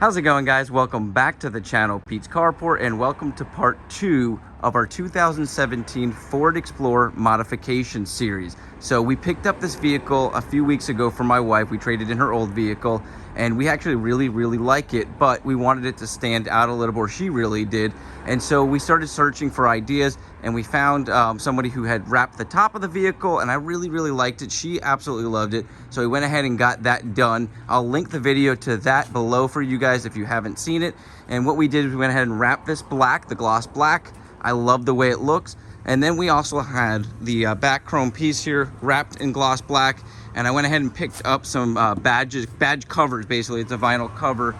How's it going, guys? Welcome back to the channel, Pete's Carport, and welcome to part 2 of our 2017 Ford Explorer modification series. So we picked up this vehicle a few weeks ago for my wife. We traded in her old vehicle and we actually really like it, but we wanted it to stand out a little more. She really did. And so we started searching for ideas, and we found somebody who had wrapped the top of the vehicle, and I really liked it. She absolutely loved it. So we went ahead and got that done. I'll link the video to that below for you guys if you haven't seen it. And what we did is we went ahead and wrapped this black, the gloss black. I love the way it looks. And then we also had the back chrome piece here wrapped in gloss black. And I went ahead and picked up some badge covers. Basically, it's a vinyl cover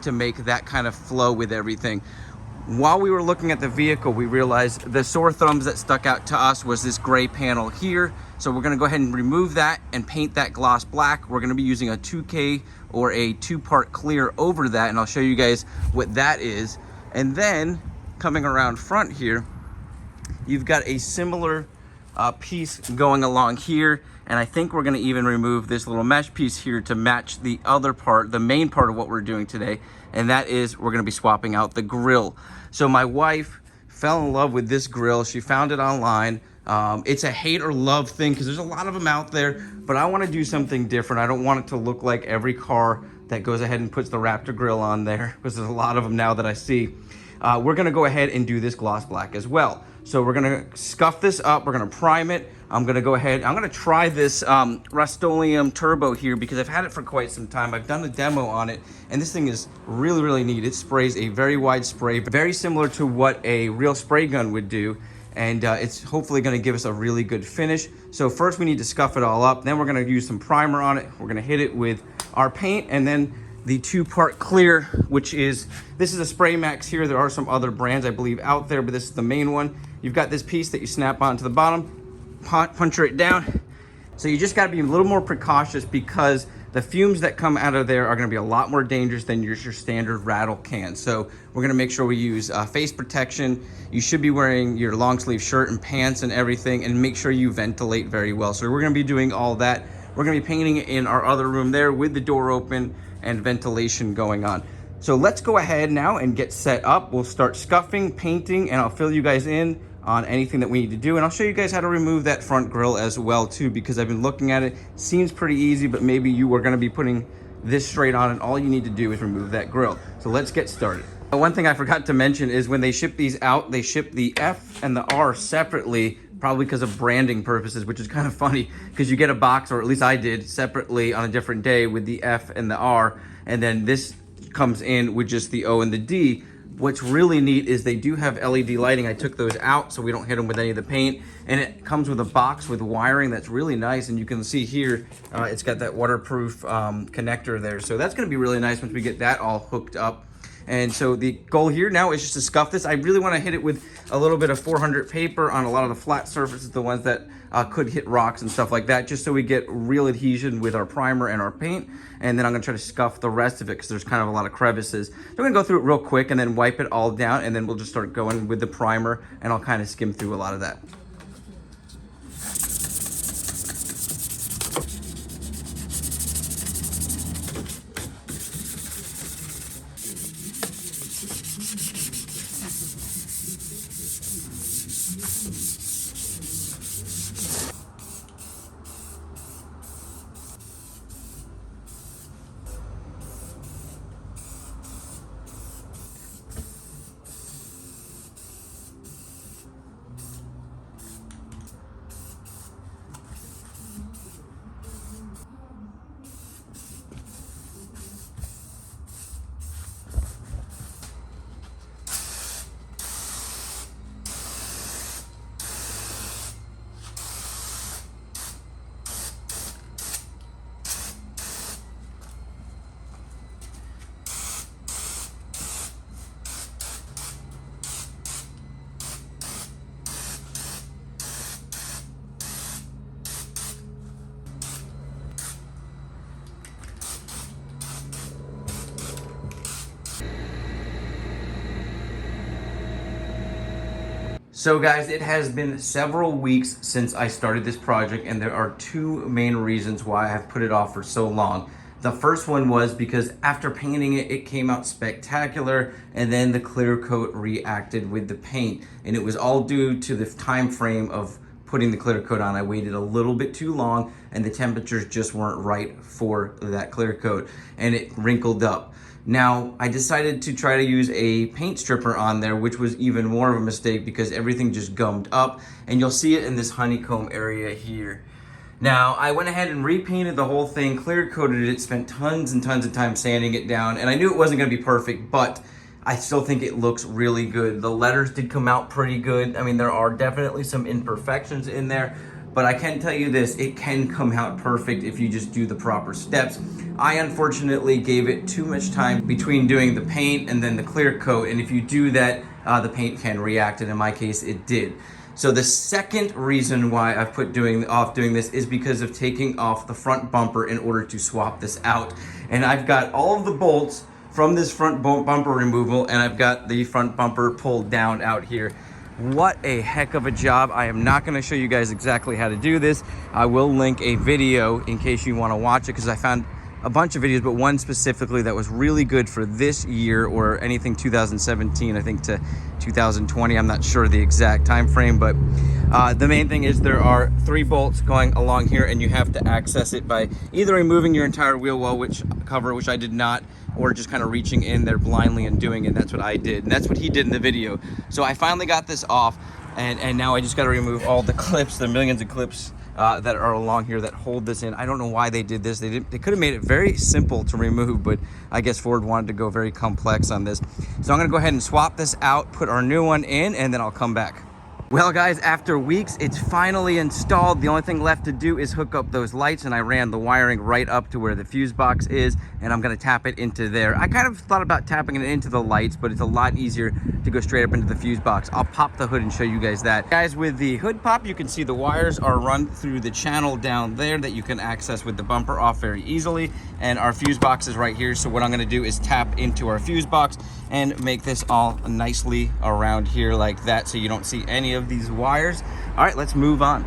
to make that kind of flow with everything. While we were looking at the vehicle, we realized the sore thumbs that stuck out to us was this gray panel here. So we're gonna go ahead and remove that and paint that gloss black. We're gonna be using a 2K or a 2-part clear over that, and I'll show you guys what that is. And then coming around front here, you've got a similar piece going along here, and I think we're gonna even remove this little mesh piece here to match the other part, the main part of what we're doing today, and that is we're gonna be swapping out the grille. So my wife fell in love with this grille. She found it online. It's a hate or love thing because there's a lot of them out there, but I wanna do something different. I don't want it to look like every car that goes ahead and puts the Raptor grille on there, because there's a lot of them now that I see. We're gonna go ahead and do this gloss black as well. So we're gonna scuff this up, we're gonna prime it. I'm gonna try this Rust-Oleum Turbo here because I've had it for quite some time. I've done a demo on it, and this thing is really neat. It sprays a very wide spray, very similar to what a real spray gun would do. And it's hopefully gonna give us a really good finish. So first we need to scuff it all up, then we're gonna use some primer on it. We're gonna hit it with our paint, and then the 2-part clear, which is, this is a Spray Max here. There are some other brands I believe out there, but this is the main one. You've got this piece that you snap onto the bottom, puncture it down. So you just gotta be a little more precautious because the fumes that come out of there are gonna be a lot more dangerous than your standard rattle can. So we're gonna make sure we use face protection. You should be wearing your long sleeve shirt and pants and everything, and make sure you ventilate very well. So we're gonna be doing all that. We're gonna be painting in our other room there with the door open and ventilation going on. So let's go ahead now and get set up. We'll start scuffing, painting, and I'll fill you guys in on anything that we need to do. And I'll show you guys how to remove that front grille as well too, because I've been looking at it. Seems pretty easy, but maybe you are gonna be putting this straight on and all you need to do is remove that grille. So let's get started. One thing I forgot to mention is when they ship these out, they ship the F and the R separately, probably because of branding purposes, which is kind of funny because you get a box, or at least I did, separately on a different day with the F and the R, and then this comes in with just the O and the D. What's really neat is they do have LED lighting. I took those out so we don't hit them with any of the paint, and it comes with a box with wiring that's really nice, and you can see here it's got that waterproof connector there. So that's gonna be really nice once we get that all hooked up. And so the goal here now is just to scuff this. I really want to hit it with a little bit of 400 paper on a lot of the flat surfaces, the ones that could hit rocks and stuff like that, just so we get real adhesion with our primer and our paint. And then I'm going to try to scuff the rest of it because there's kind of a lot of crevices. So I'm going to go through it real quick and then wipe it all down, and then we'll just start going with the primer, and I'll kind of skim through a lot of that. So guys, it has been several weeks since I started this project, and there are two main reasons why I have put it off for so long. The first one was because after painting it, it came out spectacular, and then the clear coat reacted with the paint, and it was all due to the time frame of putting the clear coat on. I waited a little bit too long, and the temperatures just weren't right for that clear coat, and it wrinkled up. Now, I decided to try to use a paint stripper on there, which was even more of a mistake because everything just gummed up, and you'll see it in this honeycomb area here. Now, I went ahead and repainted the whole thing, clear coated it, spent tons and tons of time sanding it down, and I knew it wasn't gonna be perfect, but I still think it looks really good. The letters did come out pretty good. I mean, there are definitely some imperfections in there, but I can tell you this, it can come out perfect if you just do the proper steps. I unfortunately gave it too much time between doing the paint and then the clear coat, and if you do that, the paint can react, and in my case, it did. So the second reason why I've put off doing this is because of taking off the front bumper in order to swap this out. And I've got all of the bolts from this front bumper removal, and I've got the front bumper pulled down out here. What a heck of a job. I am not gonna show you guys exactly how to do this. I will link a video in case you wanna watch it, because I found a bunch of videos, but one specifically that was really good for this year, or anything 2017, I think, to 2020. I'm not sure the exact time frame, but the main thing is there are 3 bolts going along here, and you have to access it by either removing your entire wheel well which I did not, or just kind of reaching in there blindly and doing it. That's what I did, and that's what he did in the video. So I finally got this off, and now I just got to remove all the clips, the millions of clips that are along here that hold this in. I don't know why they did this. They could have made it very simple to remove, but I guess Ford wanted to go very complex on this. So I'm gonna go ahead and swap this out, put our new one in, and then I'll come back. Well guys, after weeks, it's finally installed. The only thing left to do is hook up those lights, and I ran the wiring right up to where the fuse box is, and I'm gonna tap it into there. I kind of thought about tapping it into the lights, but it's a lot easier to go straight up into the fuse box. I'll pop the hood and show you guys that. Guys, with the hood pop, you can see the wires are run through the channel down there that you can access with the bumper off very easily, and our fuse box is right here. So what I'm gonna do is tap into our fuse box and make this all nicely around here like that, so you don't see any of these wires. All right, let's move on.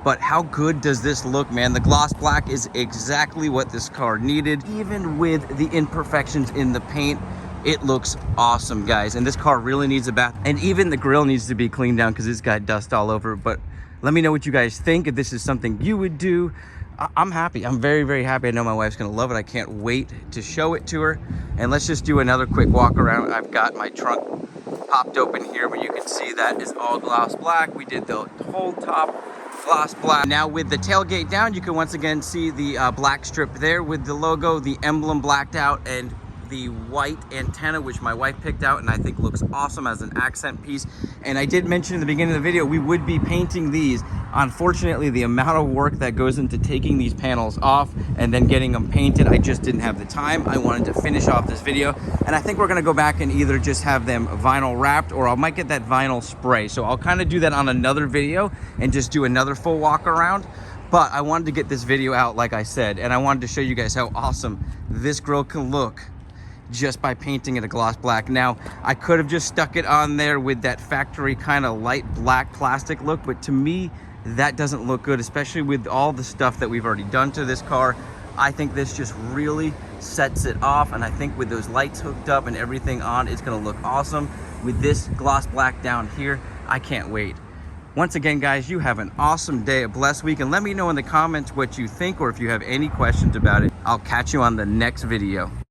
But how good does this look, man? The gloss black is exactly what this car needed. Even with the imperfections in the paint, it looks awesome, guys. And this car really needs a bath. And even the grille needs to be cleaned down because it's got dust all over it. But let me know what you guys think, if this is something you would do. I'm happy. I'm very, very happy. I know my wife's gonna love it. I can't wait to show it to her. And let's just do another quick walk around. I've got my trunk popped open here, but you can see that is all gloss black. We did the whole top gloss black. Now with the tailgate down, you can once again see the black strip there with the logo, the emblem blacked out, and the white antenna, which my wife picked out and I think looks awesome as an accent piece. And I did mention in the beginning of the video, we would be painting these. Unfortunately, the amount of work that goes into taking these panels off and then getting them painted, I just didn't have the time. I wanted to finish off this video, and I think we're gonna go back and either just have them vinyl wrapped, or I might get that vinyl spray. So I'll kind of do that on another video and just do another full walk around. But I wanted to get this video out, like I said, and I wanted to show you guys how awesome this grille can look just by painting it a gloss black. Now, I could have just stuck it on there with that factory kind of light black plastic look, but to me, that doesn't look good, especially with all the stuff that we've already done to this car. I think this just really sets it off, and I think with those lights hooked up and everything on, it's gonna look awesome. With this gloss black down here, I can't wait. Once again, guys, you have an awesome day, a blessed week, and let me know in the comments what you think, or if you have any questions about it. I'll catch you on the next video.